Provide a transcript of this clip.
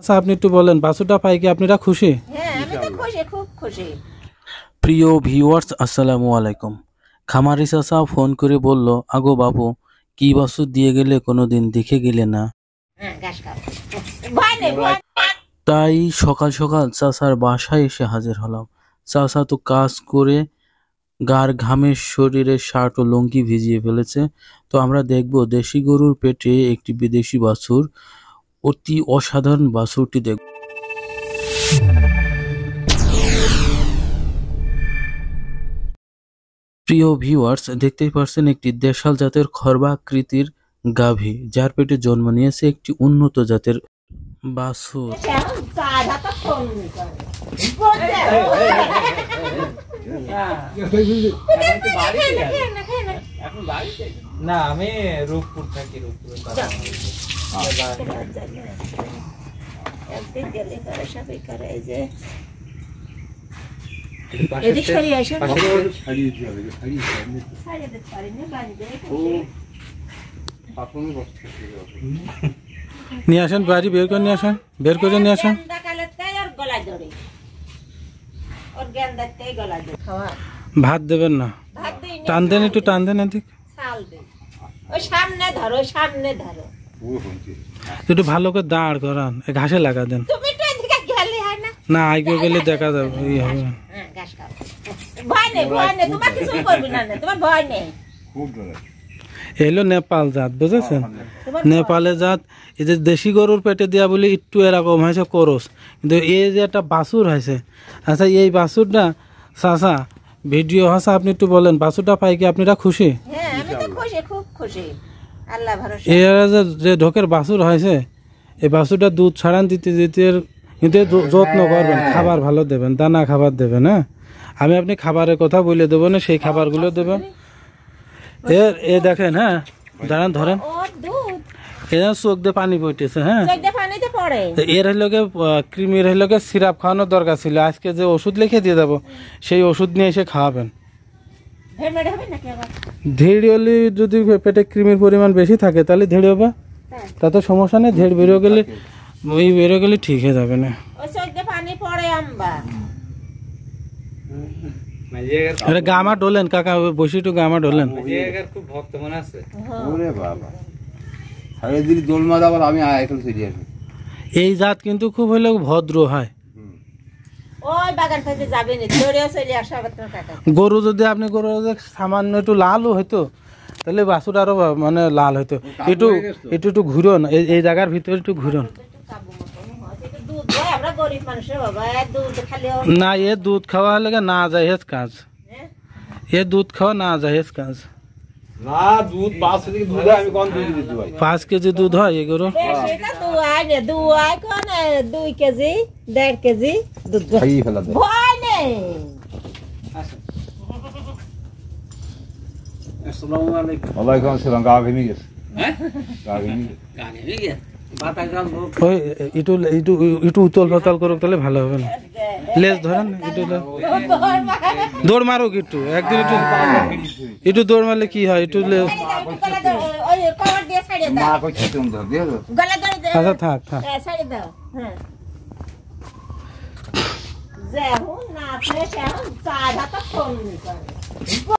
আচ্ছা আপনি একটু বলেন বাছুরটা পাই কি আপনারা খুশি? হ্যাঁ আমি তো খুশি, খুব খুশি। প্রিয় ভিউয়ার্স আসসালামু আলাইকুম। খামারি চাচা ফোন করে বলল, আগো বাবু কি বাছুর দিয়ে গেলে কোনোদিন দেখে গেলে না। হ্যাঁ ঘাস খাও, ভয় নেই ভয়। তাই সকাল সকাল চাচার বাসায় এসে হাজির হলাম। চাচা তো কাজ করে গার ঘামে শরীরের শার্ট ও লুঙ্গি ভিজিয়ে ফেলেছে। তো আমরা দেখব দেশি গরুর পেটে একটি বিদেশি বাছুর, অতি অসাধারণ বাছুরটি দেখব। প্রিয় ভিউয়ার্স দেখতেই পাচ্ছেন একটি দেশাল জাতের খর্বাকৃতির গাভী, যার পেটে জন্ম নিয়েছে একটি উন্নত জাতের বাছুর। না আমি রূপপুর থাকি, রূপপুর একদিন গেলে করে সবাই করে এই যে নিয়ে আসেন, বাড়ি বের করে নিয়ে আসেন, বের করে নিয়ে আসেন। ভাত দেবেন না, টান দেন, একটু টান দেন, এদিক সামনে ধরো, সামনে ধরো, একটু ভালো করে দাঁড় করান, ঘাসে লাগা দেন। না আগে গেলে দেখা যাবে এই হবে। ভয় নেই ভয় নেই, তোমার কিছু করবি না, তোমার ভয় নেই। এলো নেপাল জাত, বুঝেছেন? নেপালে জাত, এই যে দেশি গরুর পেটে দেওয়া বলে একটু এরকম হয়েছে করস, কিন্তু এই যে একটা বাছুর হয়েছে। আচ্ছা এই বাছুরটা চাচা ভিডিও আছে, আপনি একটু বলেন বাছুরটা পাই কি আপনারা খুশি? হ্যাঁ আমি তো খুশি, খুব খুশি, আল্লাহ ভরসা। এর যে ঢোকের বাছুর হয়েছে, এই বাছুরটা দুধ ছাড়ান দিতে দিতে, কিন্তু যত্ন করবেন, খাবার ভালো দেবেন, দানা খাবার দেবেন। হ্যাঁ আমি আপনি খাবারের কথা বলে দেবো না, সেই খাবারগুলো দেবেন। এ দেখেন, হ্যাঁ দাঁড়ান ধরেন, এর চোখ দিয়ে পানি পড়তেছে। হ্যাঁ এর হইল কৃমির হইল সিরাপ খাওয়ানোর দরকার ছিল, আজকে যে ওষুধ লিখে দিয়ে যাবো সেই ওষুধ নিয়ে এসে খাওয়াবেন। ধীর হলে যদি পেটে কৃমির পরিমাণ বেশি থাকে তাহলে ধীরে হবে, তাতে সমস্যা নেই। ধীর বেরো গেলে ওই বেরো গেলে ঠিক হয়ে যাবে না। গামা ডোলেন কাকা, বসে একটু গামা ডোলেন। খুব ভক্ত মনে আছে। এই জাত কিন্তু খুব হইলে ভদ্র হয়। গরু যদি আপনি গরু সামান্য একটু লালও হইতো তাহলে বাছুর আরো মানে লাল হইতো। একটু একটু একটু ঘুরন, এই জায়গার ভিতরে একটু ঘুরন। না এ দুধ খাওয়া হলে না যায় হেস কাজ, এ দুধ খাওয়া না যায় হেস কাজ। না দুধ 5 কেজি দুধ হয়, আমি কোন দুধ দিতে ভাই? 5 কেজি দুধ হয় এগুলো। সেটা দুয়াই না, দুয়াই কোন 2 কেজি 1.5 কেজি দুধ খাই ফেলা দেয়। ভয় নেই। আসসালামু আলাইকুম। ওয়ালাইকুম আসসালাম। গা ঘেমে গেছে। হ্যাঁ গা ঘেমে গেছে। গা ঘেমে গেছে, বাতাস গাল লোক। ওই একটু একটু একটু উতল পাতাল করুক তাহলে ভালো হবে না। লেজ ধরেন, একটু দৌড় মারুক, একটু একদিন একটু একটু দৌড় মারলে কি হয়, একটু আচ্ছা থাক থাক। যে হুন না ফ্রেশ এখন চা ঢাকা ফোন করে